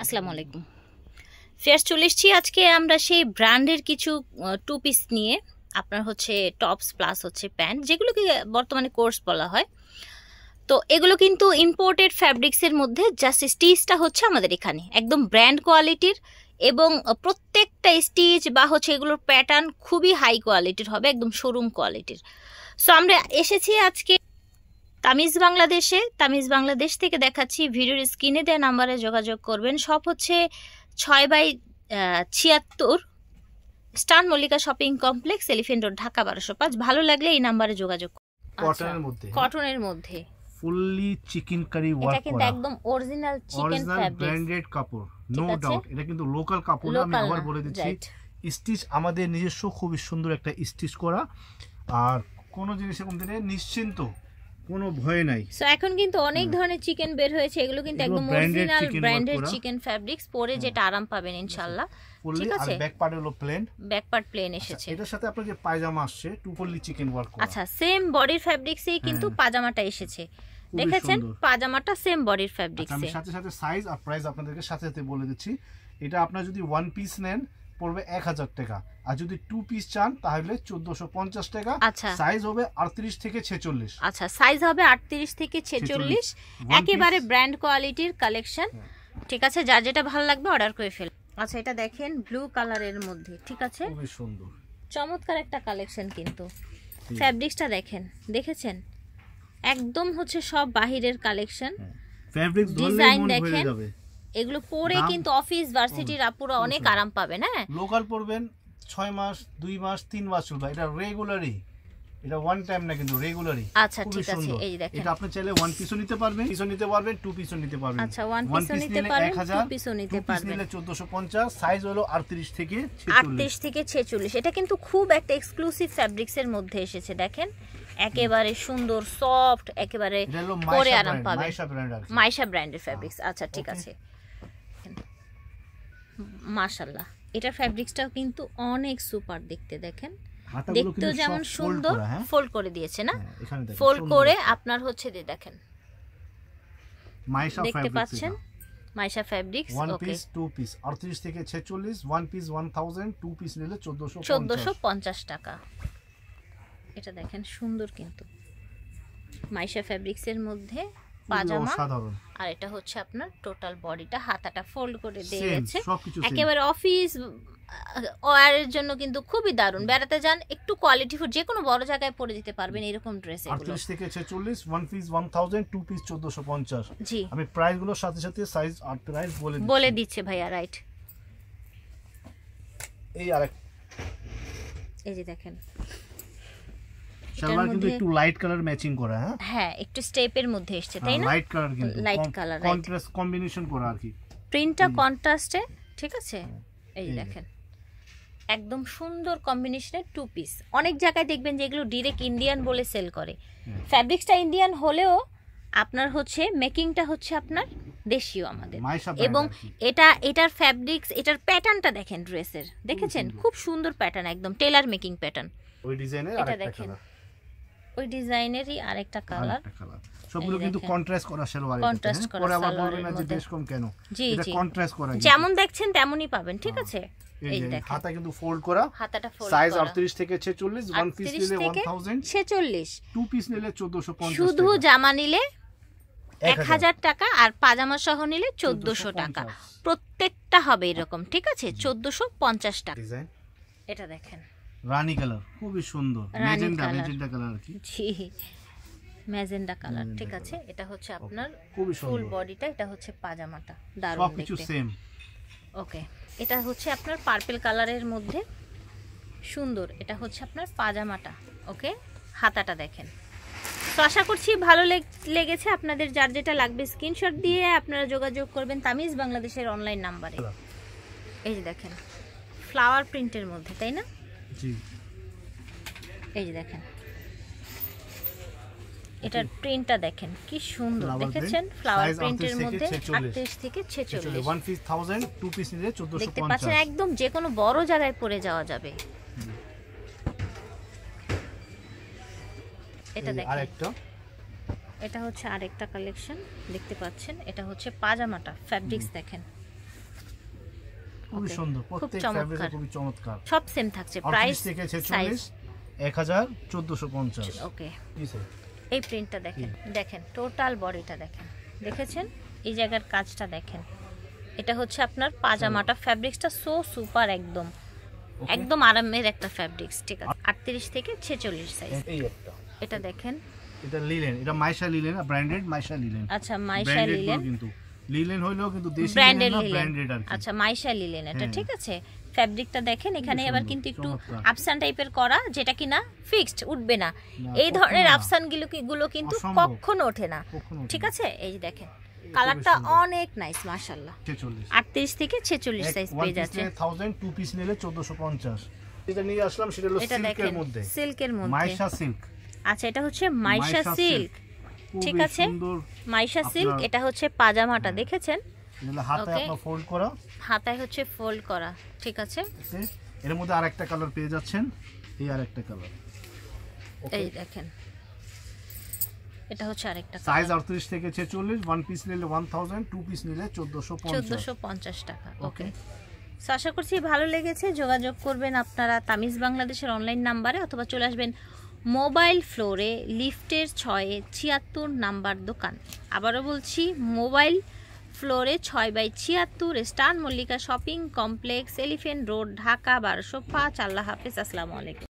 আসসালামু আলাইকুম। ফেয়ার চলে এসেছি আজকে আমরা সেই ব্র্যান্ডের কিছু টু পিস নিয়ে। আপনার হচ্ছে টপস প্লাস হচ্ছে প্যান্ট, যেগুলোকে বর্তমানে কোর্স বলা হয়। তো এগুলো কিন্তু ইম্পোর্টেড ফ্যাব্রিক্সের মধ্যে, জাস্ট স্টিচটা হচ্ছে আমাদের এখানে একদম ব্র্যান্ড কোয়ালিটির, এবং প্রত্যেকটা স্টিচ বা হচ্ছে এগুলোর প্যাটার্ন খুবই হাই কোয়ালিটির হবে, একদম শোরুম কোয়ালিটির। সো আমরা এসেছি আজকে তামিজ বাংলাদেশে। তামিজ বাংলাদেশ থেকে দেখাচ্ছি। ভিডিওর স্ক্রিনে দেওয়া নাম্বারে যোগাযোগ করবেন। সব হচ্ছে 6/76 স্টান Mallika shopping complex, Elephant Road, Dhaka 1205। ভালো লাগলে এই নাম্বারে যোগাযোগ করুন। কটনের মধ্যে ফুললি চিকেন কারি ওয়ার্ক করা, এটা কিন্তু একদম অরিজিনাল চিকেন ফ্যাব্রিক, ব্র্যান্ডেড কাপড়, নো ডাউট। এটা কিন্তু লোকাল কাপড় না, আমি আবার বলে দিচ্ছি। স্টিচ আমাদের নিজস্ব, খুবই সুন্দর একটা স্টিচ করা, আর কোনো জিনিসের মধ্যে নিশ্চিন্ত, কোনো ভয় নাই। সো এখন কিন্তু অনেক ধরনের চিকেন বের হয়েছে, এগুলো কিন্তু একদম অরিজিনাল ব্র্যান্ডেড চিকেন ফ্যাব্রিক্স, পরে যেটা আরাম পাবেন ইনশাআল্লাহ। ঠিক আছে, আর ব্যাক পার্ট হলো প্লেন, ব্যাক পার্ট প্লেন এসেছে। এটার সাথে আপনার যে পায়জামা আসছে টু ফুললি চিকেন ওয়ার্ক করা। আচ্ছা, সেম বডির ফ্যাব্রিক্সেই কিন্তু পাজামাটা এসেছে, দেখেছেন? পাজামাটা সেম বডির ফ্যাব্রিক্সে। আমি সাথে সাথে সাইজ আর প্রাইস আপনাদেরকে সাথে সাথে বলে দিচ্ছি। এটা আপনারা যদি ওয়ান পিস নেন পড়বে 1000 টাকা, আর যদি টু পিস চান তাহলে 1450 টাকা। আচ্ছা, সাইজ হবে 38 থেকে 46। আচ্ছা, সাইজ হবে 38 থেকে 46, একেবারে ব্র্যান্ড কোয়ালিটির কালেকশন। ঠিক আছে, যার যেটা ভালো লাগবে অর্ডার করে ফেল। আচ্ছা, এটা দেখেন ব্লু কালারের মধ্যে, ঠিক আছে, খুবই সুন্দর চমৎকার একটা কালেকশন। কিন্তু ফ্যাব্রিক্সটা দেখেন, দেখেছেন? একদম হচ্ছে সব বাহিরের কালেকশন, ফ্যাব্রিক্স ডিজাইন দেখেন। এগুলো পরে কিন্তু অফিস ভার্সিটির আপুরা অনেক আরাম পাবেন। হ্যাঁ, লোকাল পড়বেন 6 মাস 2 মাস 3 মাস চলবে। এটা রেগুলারই, এটা ওয়ান টাইম না, কিন্তু রেগুলারই। আচ্ছা, ঠিক আছে, এই দেখেন। এটা আপনি চাইলে ওয়ান পিসও নিতে পারবেন, পিসও নিতে পারবেন, টু পিসও নিতে পারবেন। আচ্ছা, ওয়ান পিসও নিতে পারবেন, টু পিসও নিতে পারবেন। নিলে 1450, সাইজ হলো 38 থেকে 46। এটা কিন্তু খুব একটা এক্সক্লুসিভ ফ্যাব্রিক্সের মধ্যে এসেছে, দেখেন, একেবারে সুন্দর সফট, একেবারে পরে আরাম পাবেন। মাইশা ব্র্যান্ডের ফ্যাব্রিক্স। আচ্ছা, ঠিক আছে, মাশাআল্লাহ। এটার ফ্যাব্রিক্সটাও কিন্তু অনেক সুপার দেখতে, দেখেন, দেখতেও যেমন সুন্দর। ফোল্ড করে দিয়েছে না, ফোল্ড করে আপনার হচ্ছে দিয়ে দেখেন, মাইশা দেখতে পাচ্ছেন, Maisha fabrics. One piece two piece 38 থেকে 46, ওয়ান পিস 1000, টু পিস নিলে 1450 টাকা। এটা দেখেন, সুন্দর কিন্তু মাইশা ফ্যাব্রিক্সের মধ্যে পাজামা, আর এটা হচ্ছে আপনার টোটাল বডিটা, হাতাটা ফোল্ড করে দিয়েছে, একেবারে অফিস ওয়্যারের জন্য কিন্তু খুবই দারুণ। বেড়াতে যান, একটু কোয়ালিটিফুল, যে কোনো বড় জায়গায় পরে যেতে পারবেন এরকম ড্রেস। এগুলো 38 থেকে 46, ওয়ান পিস 1000, টু পিস 1450। জি, আমি প্রাইস গুলো সাথে সাথে সাইজ আর প্রাইস বলে দিচ্ছে ভাইয়া, রাইট। এই আরেক, এই যে দেখেন, সালোয়ার কিন্তু একটু লাইট কালার ম্যাচিং করা। হ্যাঁ, একটু স্টেপের মধ্যে এসেছে, তাই না? লাইট কালার, কিন্তু লাইট কালার, কন্ট্রাস্ট কম্বিনেশন করা আর কি, প্রিন্টটা কন্ট্রাস্টে। ঠিক আছে, এই দেখেন, একদম সুন্দর কম্বিনেশনের টু পিস। অনেক জায়গায় দেখবেন যে এগুলো ডাইরেক্ট ইন্ডিয়ান বলে সেল করে, ফ্যাব্রিক্সটা ইন্ডিয়ান হলেও আপনার হচ্ছে মেকিংটা হচ্ছে আপনার দেশীয় আমাদের। এবং এটার ফ্যাব্রিক্স, এটার প্যাটার্নটা দেখেন, ড্রেসের দেখেছেন, খুব সুন্দর প্যাটার্ন, একদম টেলার মেকিং প্যাটার্ন। ওই ডিজাইনের আরেকটা কালার, ওই ডিজাইনেরই আরেকটা কালার। সবগুলো কিন্তু কন্ট্রাস্ট করা সালোয়ার, কন্ট্রাস্ট করা সালোয়ার, বলবেন না যে বেশ কম কেন, এটা কন্ট্রাস্ট করা, যেমন দেখছেন তেমনই পাবেন। ঠিক আছে, এই দেখেন, হাতা কিন্তু ফোল্ড করা, হাতাটা ফোল্ড, সাইজ 38 থেকে 46, ওয়ান পিস নিলে 1046, টু পিস নিলে 1450, শুধু জামা নিলে 1000 টাকা, আর পাজামা সহ নিলে 1400 টাকা। প্রত্যেকটা হবে এরকম, ঠিক আছে, 1450 টাকা। এটা দেখেন, রানী কালার, খুবই সুন্দর, ম্যাজেন্ডা কালার আর কি। জি, ম্যাজেন্ডা কালার। ঠিক আছে, এটা হচ্ছে আপনার ফুল বডিটা, এটা হচ্ছে পাজামাটা, দারুণ দেখতে, সবকিছু সেম। ওকে, এটা হচ্ছে আপনার পার্পল কালারের মধ্যে সুন্দর, এটা হচ্ছে আপনার পাজামাটা। ওকে, হাতাটা দেখেন। তো আশা করছি ভালো লেগেছে আপনাদের। যার যেটা লাগবে স্ক্রিনশট দিয়ে আপনারা যোগাযোগ করবেন তামিজ বাংলাদেশের অনলাইন নাম্বারে। এই যে দেখেন, ফ্লাওয়ার প্রিন্টের মধ্যে, তাই না? জি, এই যে দেখেন, এটার প্রিন্টটা দেখেন কি সুন্দর, দেখেছেন? ফ্লাওয়ার প্রিন্টের মধ্যে 38 থেকে 46, ওয়ান পিস 1000, টু পিস নিলে 1450। দেখতে পাচ্ছেন, একদম যে কোনো বড় জায়গায় পরে যাওয়া যাবে। এটা দেখেন, আরেকটা, এটা হচ্ছে আরেকটা কালেকশন, দেখতে পাচ্ছেন, এটা হচ্ছে পাজামাটা, ফ্যাব্রিক্স দেখেন, খুবই সুন্দর, প্রত্যেক ফ্যাব্রিক খুবই চমৎকার। সব সেম থাকছে প্রাইস থেকে 46 1450। ওকে, এই প্রিন্টটা দেখেন, দেখেন টোটাল বডিটা দেখেন, দেখেছেন এই জায়গার কাজটা দেখেন। এটা হচ্ছে আপনার পাজামাটা, ফ্যাব্রিক্সটা সো সুপার, একদম একদম আরামের একটা ফ্যাব্রিক্স, ঠিক আছে। 38 থেকে 46 সাইজ। এই একটা, এটা দেখেন, এটা লিলেন, এটা Maisha linen, branded Maisha linen. আচ্ছা মাইশা লিলেন, কিন্তু লিলেন হইলেও কিন্তু দেশি ব্র্যান্ডেড লিলেন না, লিলেন। ব্র্যান্ডেড আর কি। আচ্ছা মাইশা লিলেন এটা, ঠিক আছে। ফ্যাব্রিকটা দেখেন, এখানে আবার কিন্তু একটু আফসান টাইপের করা, যেটা কিনা ফিক্সড উঠবে না। এই ধরনের আফসান গুলো কিন্তু কখনো ওঠে না, ঠিক আছে। এই যে দেখেন কালারটা অনেক নাইস মাশাআল্লাহ। 38 থেকে 46 সাইজ পেয়ে যাচ্ছে। 1000 টু পিস নিলে 1450। এটা নিয়ে আসলাম, সেটা হলো সিল্কের মধ্যে, সিল্কের মধ্যে মাইশা সিল্ক। আচ্ছা এটা হচ্ছে মাইশা সিল্ক, ঠিক আছে, মাইশা সিল্ক। এটা হচ্ছে পাজামাটা, দেখেছেন হাতায় আপনার ফোল্ড করা, হাতায় হচ্ছে ফোল্ড করা, ঠিক আছে। এর মধ্যে আরেকটা কালার পেয়ে যাচ্ছেন, এই আরেকটা কালার, এই দেখেন এটা হচ্ছে আরেকটা সাইজ 38 থেকে 46, ওয়ান পিস নিলে 1000, টু পিস নিলে 1450 টাকা। ওকে, সো আশা করছি ভালো লেগেছে। যোগাযোগ করবেন আপনারা তামিজ বাংলাদেশের অনলাইন নাম্বারে, অথবা চলে আসবেন মোবাইল ফ্লোরে, লিফটের 6-76 নাম্বার দোকান। আবারও বলছি, মোবাইল ফ্লোরে 6/76, star Mallika shopping complex, Elephant Road, Dhaka 1205। আল্লাহ হাফেজ, আসসালামু আলাইকুম।